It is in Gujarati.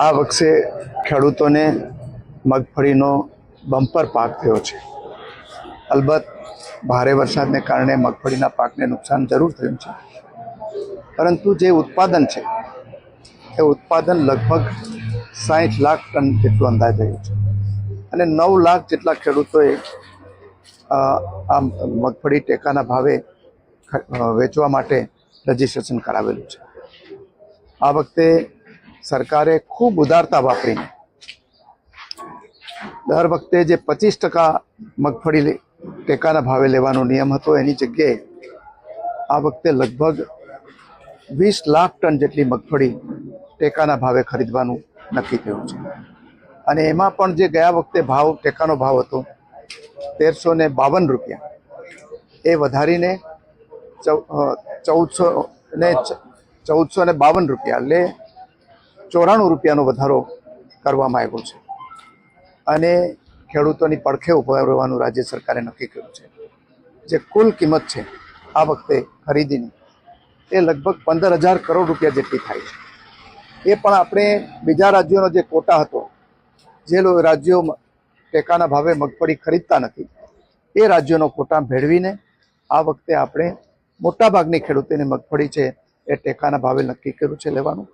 આ વર્ષે ખેડૂતોને મગફળીનો બમ્પર પાક થયો છે। અલબત્ત ભારે વરસાદને કારણે મગફળીના પાકને નુકસાન જરૂર થયું છે, પરંતુ જે ઉત્પાદન છે એ ઉત્પાદન લગભગ 60 લાખ ટન જેટલું અંદાજ રહ્યું છે અને 9 લાખ જેટલા ખેડૂતોએ આ મગફળી ટેકાના ભાવે વેચવા માટે રજીસ્ટ્રેશન કરાવેલું છે। આ વખતે સરકારે ખૂબ ઉદારતા વાપરીને દર વખતે જે 25% મગફળી ટેકાના ભાવે લેવાનો નિયમ હતો એની જગ્યાએ આ વખતે લગભગ 20 લાખ ટન જેટલી મગફળી ટેકાના ભાવે ખરીદવાનું નક્કી થયું છે અને એમાં પણ જે ગયા વખતે ટેકાનો ભાવ હતો 1352 રૂપિયા, એ વધારીને 1452 રૂપિયા એટલે 94 રૂપિયાનો વધારો કરવામાં આવ્યો છે અને ખેડૂતોની પડખે ઊભા રહેવાનું રાજ્ય સરકારે નક્કી કર્યું છે। જે કુલ કિંમત છે આ વખતે ખરીદીની એ લગભગ 15,000 કરોડ રૂપિયા જેટલી થાય છે। એ પણ આપણે બીજા રાજ્યોનો જે કોટા હતો, જે રાજ્યો ટેકાના ભાવે મગફળી ખરીદતા નથી, એ રાજ્યોનો કોટા ભેળવીને આ વખતે આપણે મોટાભાગની ખેડૂતોની મગફળી છે એ ટેકાના ભાવે નક્કી કર્યું છે લેવાનું।